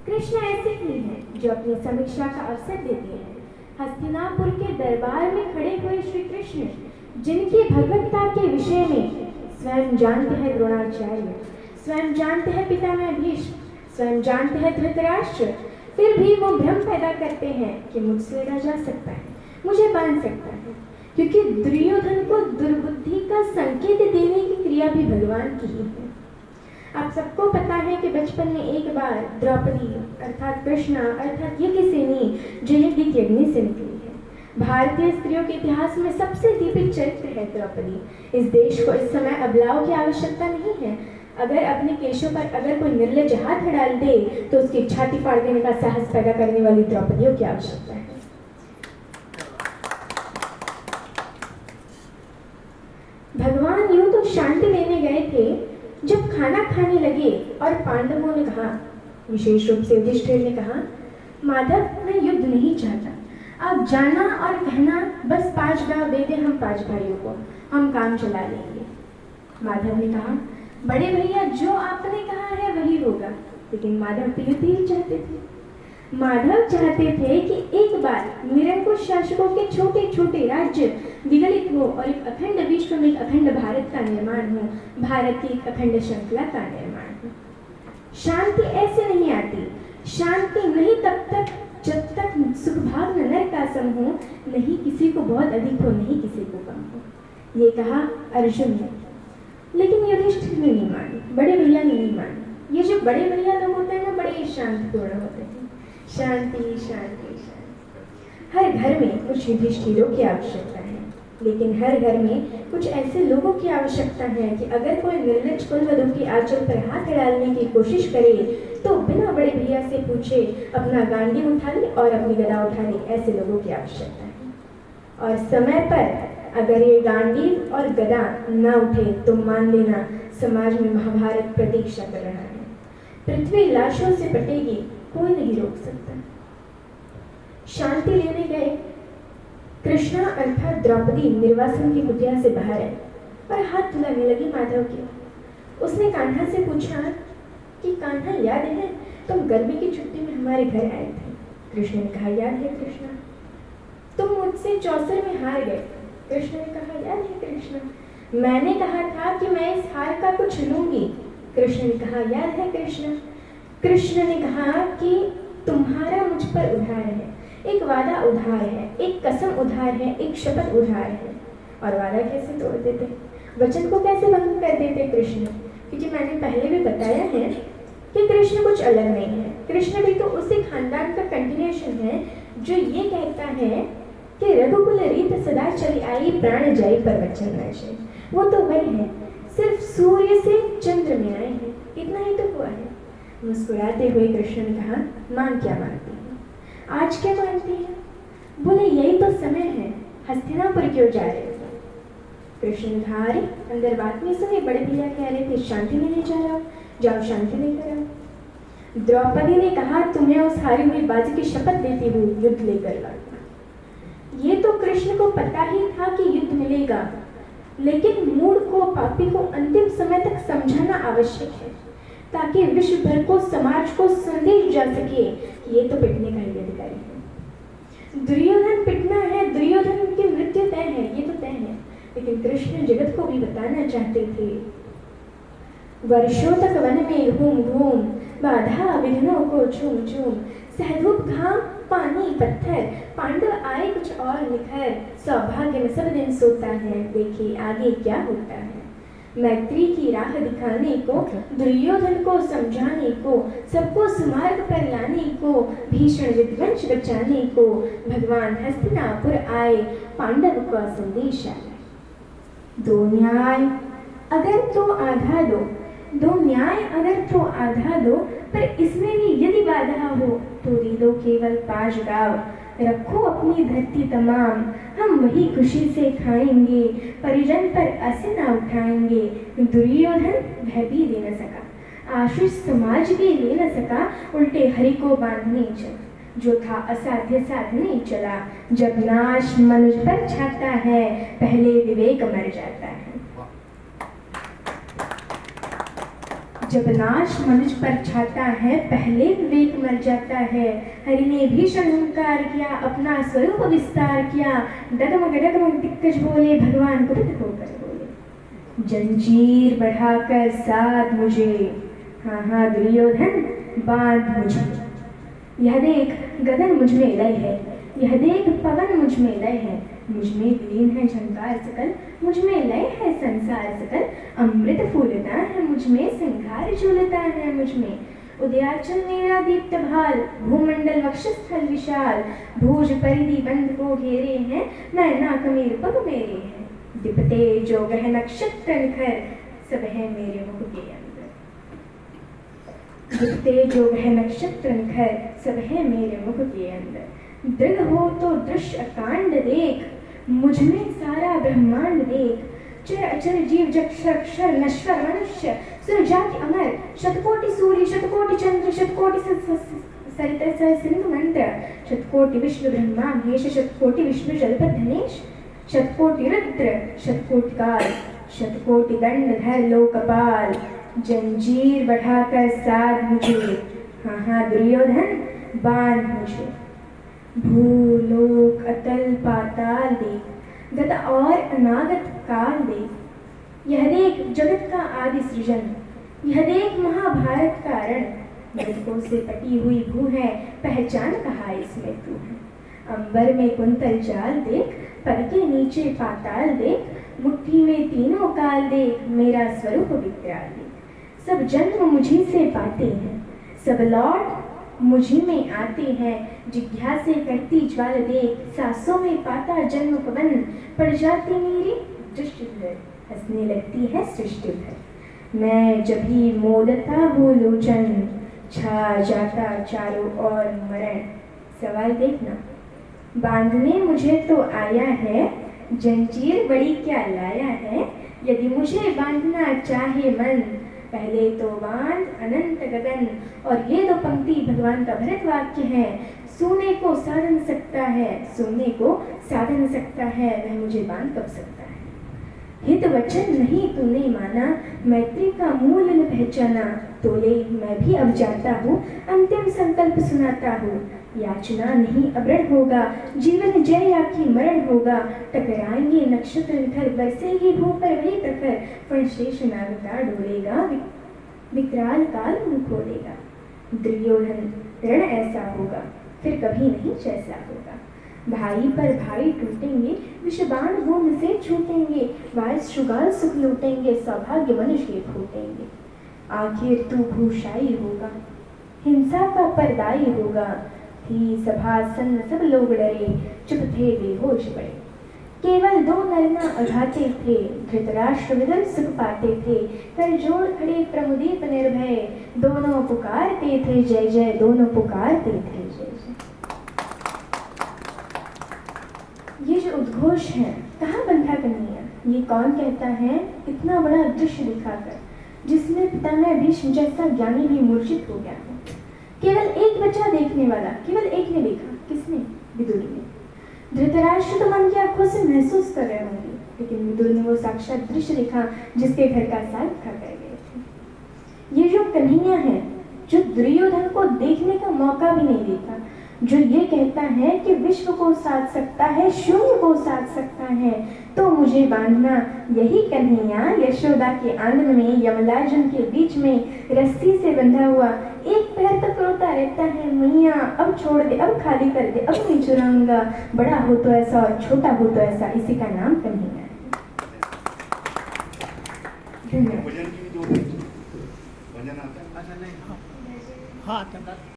कृष्ण ऐसे ही हैं जो अपनी समीक्षा का अवसर देते हैं। हस्तिनापुर के दरबार में खड़े हुए श्री कृष्ण, जिनकी भगवत्ता के विषय में स्वयं जानते हैं द्रोणाचार्य, स्वयं जानते हैं पितामह भीष्म, स्वयं जानते हैं धृतराष्ट्र, फिर भी वो भ्रम पैदा करते हैं कि मुझसे लड़ा जा सकता है, मुझे बांध सकता है, क्योंकि दुर्योधन को दुर्बुद्धि का संकेत देने की क्रिया भी भगवान की ही है। आप सबको पता है कि बचपन में एक बार द्रौपदी अर्थात कृष्णा अर्थात यज्ञसेनी जो यज्ञ की अग्नि से निकली है। भारतीय स्त्रियों के इतिहास में सबसे दीपित चरित्र है द्रौपदी। इस देश को इस समय अबलाओं की आवश्यकता नहीं है। अगर अपने केशों पर अगर कोई निर्लज हाथ डाल दे तो उसकी छाती फाड़ देने का साहस पैदा करने वाली द्रौपदियों की आवश्यकता है। भगवान यूं तो शांति लेने गए थे, जब खाना खाने लगे और पांडवों ने कहा, विशेष रूप से युधिष्ठिर ने कहा, माधव मैं युद्ध नहीं चाहता, आप जाना और कहना बस 5 गांव दे दे हम 5 भाइयों को, हम काम चला लेंगे। माधव ने कहा, बड़े भैया जो आपने कहा है वही होगा। लेकिन माधव तो युद्ध ही चाहते थे। माधव चाहते थे कि एक बार निरंकुश शासकों के छोटे छोटे राज्य विगलित हो और एक अखंड विश्व में एक अखंड भारत का निर्माण हो, भारत की एक अखंड श्रृंखला का निर्माण हो। शांति ऐसे नहीं आती। शांति नहीं तब तक जब तक सुखभाग नर का सम हो, नहीं किसी को बहुत अधिक हो, नहीं किसी को कम हो। ये कहा अर्जुन ने, लेकिन युधिष्ठिर ने नहीं मानी, बड़े भैया ने नहीं मानी। ये जो बड़े भैया लोग होते हैं ना, बड़े शांतिपूर्ण होते हैं। शांति शांति शांति। हर घर में कुछ युधिष्ठिरों की आवश्यकता है, लेकिन हर घर में कुछ ऐसे लोगों की आवश्यकता है कि अगर कोई निर्लज कुलवधू की आंचल पर हाथ डालने की कोशिश करे तो बिना बड़े भैया से पूछे अपना गांडीव उठा ले और अपनी गदा उठा ले। ऐसे लोगों की आवश्यकता है। और समय पर अगर ये गांडीव और गदा न उठे तो मान लेना समाज में महाभारत प्रतीक्षा कर रहा है। पृथ्वी लाशों से पटेगी, कोई नहीं रोक सकता। शांति लेने गए कृष्णा अर्थात द्रौपदी निर्वासन की कुटिया से बाहर आई और हाथ धुलाने लगी माधव के। उसने कान्हा से पूछा कि कान्हा याद है तुम गर्मी की छुट्टी में हमारे घर आए थे? कृष्ण ने कहा याद है कृष्णा। तुम मुझसे चौसर में हार गए। कृष्ण ने कहा याद है कृष्णा। मैंने कहा था कि मैं इस हार का कुछ लूंगी। कृष्ण ने कहा याद है कृष्णा। कृष्ण ने कहा कि तुम्हारा मुझ पर उधार है, एक वादा उधार है, एक कसम उधार है, एक शपथ उधार है। और वादा कैसे तोड़ देते, वचन को कैसे भंग कर देते कृष्ण? क्योंकि मैंने पहले भी बताया है कि कृष्ण कुछ अलग नहीं है। कृष्ण भी तो उसी खानदान का कंटिन्यूएशन है जो ये कहता है कि रघुकुल रीत सदा चली आई, प्राण जाई पर वचन न जाए। वो तो वही है, सिर्फ सूर्य से चंद्र में आए हैं, इतना ही तो हुआ है। मुस्कुराते हुए कृष्ण ने कहा मां क्या मानती है? आज क्या मानती है? बोले यही तो समय है, हस्तिनापुर क्यों जा रहे हो? कृष्ण ने कहा अरे अंदर बात नहीं सुनी, बड़े भैया कह रहे थे शांति में नहीं जा रहा, जाओ शांति नहीं करो। द्रौपदी ने कहा तुम्हें उस हारी हुई बाजी की शपथ देती हुई युद्ध लेकर लौटना। ये तो कृष्ण को पता ही था कि युद्ध मिलेगा, लेकिन मूढ़ को, पापी को अंतिम समय तक समझाना आवश्यक है ताकि विश्व भर को, समाज को संदेश जा सके कि ये तो पिटने का ही अधिकारी है। दुर्योधन पिटना है, दुर्योधन की मृत्यु तय है, ये तो तय है। लेकिन कृष्ण जगत को भी बताना चाहते थे वर्षों तक वन में घूम घूम, बाधा विघ्नों को झूम झूम, सहधूप घाम पानी पत्थर, पांडव आए कुछ और निखर, सौभाग्य में सब दिन सोता है, देखिए आगे क्या होता है। मैत्री की राह दिखाने को, दुर्योधन को समझाने को, सबको सुमार्ग पर लाने को, भीषण विध्वंस बचाने को भगवान हस्तिनापुर आए, पांडव का संदेश आया। दो न्याय अगर तो आधा दो, दो न्याय अगर तो आधा दो, पर इसमें भी यदि बाधा हो तो दे दो केवल 5 गाँव। रखो अपनी धरती तमाम, हम वही खुशी से खाएंगे, परिजन पर असे न उठाएंगे। दुर्योधन भय भी दे न सका, आशीष समाज भी ले न सका, उल्टे हरि को बांधने चला। जो था असाध्य साधने चला, जब नाश मनुष्य पर छाता है, पहले विवेक मर जाता है। जब नाश मनुज पर छाता है पहले विवेक मर जाता है। हरि ने भीषण हुंकार किया, अपना स्वरूप विस्तार किया, डगमग दिग्गज बोले, भगवान क्रुद्ध होकर बोले, जंजीर बढ़ाकर साध मुझे, हाँ हाँ दुर्योधन बांध मुझे। यह देख गगन मुझ में लय है, यह देख पवन मुझ में लय है, मुझ में विलीन है झंकार सकल, मुझ में लय है संसार सकल, अमृत फूलता है मुझ में, संघार झूलता है मुझ में। उदयाचल मेरा दीप्त भाल, भूमंडल वक्षस्थल विशाल, भुज परिधि बंध को घेरे हैं, मैं नाक मीर पग मेरे हैं। दिपते जो गह नक्षत्र निखर, सब है मेरे मुख के अंदर। दिपते जो गह नक्षत्र निखर, सब है मेरे मुख के अंदर। दृढ़ हो तो दृश्य अकांड देख, मुझ में सारा ब्रह्मांड देख। चर अचर जीव जक्षर नश्वर मनुष्य, सुर जाति अमर, शतकोटि सूर्य शतकोटि चंद्र, शतकोटि सरित सिंधु मंत्र, शतकोटि विष्णु ब्रह्मा महेश, शतकोटि विष्णु जलपद धनेश, शतकोटि रुद्र शतकोटि काल, शतकोटि दंडधर लोकपाल। जंजीर बढ़ाकर साध मुझे, हाँ हाँ दुर्योधन बांध मुझे। भूलोक अतल पाताल देख, गत और अनागत काल देख। यह देख जगत का आदि सृजन, यह देख महाभारत का रण। मृतकों से पटी हुई भू है, पहचान कहाँ इसमें तू है। अंबर में कुंतल जाल देख, पद के नीचे पाताल देख, मुट्ठी में तीनों काल देख, मेरा स्वरूप विकराल देख। सब जन्म मुझी से पाते हैं, सब लौट मुझी में आते हैं। जिज्ञासे करती ज्वाल देख, सांसों में पाता जन्म पवन, पड़ जाती मेरी दृष्टि भर, हंसने लगती है सृष्टि भर। मैं जब ही मोदता हूँ लोचन, छा जाता चारों ओर मरण। सवाल देखना, बांधने मुझे तो आया है, जंजीर बड़ी क्या लाया है। यदि मुझे बांधना चाहे मन, पहले तो बांध अनंत गगन। और ये दो पंक्ति भगवान का भरत वाक्य है। सोने को साधन सकता है, सोने को साधन सकता है, वह मुझे बांध कब सकता है। हित वचन नहीं तूने माना, मैत्री का मूल न पहचाना। तोले मैं भी अब जाता हूँ, अंतिम संकल्प सुनाता हूँ। याचना नहीं अवरण होगा, जीवन जय या कि मरण होगा। टकराएंगे नक्षत्र निखर, बरसेगी भू पर वही प्रखर। फणशेष नागता डोलेगा, विकराल काल मुंह खोलेगा। दुर्योधन रण ऐसा होगा, फिर कभी नहीं जैसा होगा। भाई पर भाई टूटेंगे, विषबाण बूंद से छूटेंगे। वायस शुगाल सुख लूटेंगे, सौभाग्य मनुष्य के फूटेंगे। आखिर तू भूषाई होगा, हिंसा का परदाई होगा। थी सभा सन्न सब लोग डरे, चुप थे बेहोश पड़े। केवल दो नरना अघाते थे, धृतराष्ट्र विदल सुख पाते थे। कर जोड़ खड़े प्रमुदीप निर्भय, दोनों पुकारते थे जय जय, दोनों पुकारते थे जय जय। ये जो उद्घोष है, कहाँ बंधा कन्हैया, ये कौन कहता है इतना बड़ा दृश्य दिखाकर, जिसमें पितामह भीष्म जैसा ज्ञानी भी मूर्छित हो गया है। केवल एक बच्चा देखने वाला, केवल एक ने देखा, किसने? विदुर ने। धृतराष्ट्र तो मन की आंखों से महसूस कर रहे होंगे, लेकिन विदुर ने वो साक्षात दृश्य देखा जिसके घर का साग खा कर गए थे। ये जो कन्हैया है, जो दुर्योधन को देखने का मौका भी नहीं देता, जो ये कहता है कि विश्व को साध सकता है, शून्य को साध सकता है, तो मुझे बांधना। यही कन्हैया यशोदा के आंगन में यमलार्जुन के बीच में रस्सी से बंधा हुआ एक पैर तक रोता रहता है, मैया अब छोड़ दे, अब खाली कर दे, अब नहीं चुराऊंगा। बड़ा हो तो ऐसा और छोटा हो तो ऐसा, इसी का नाम कन्हैया है। धन्यवाद।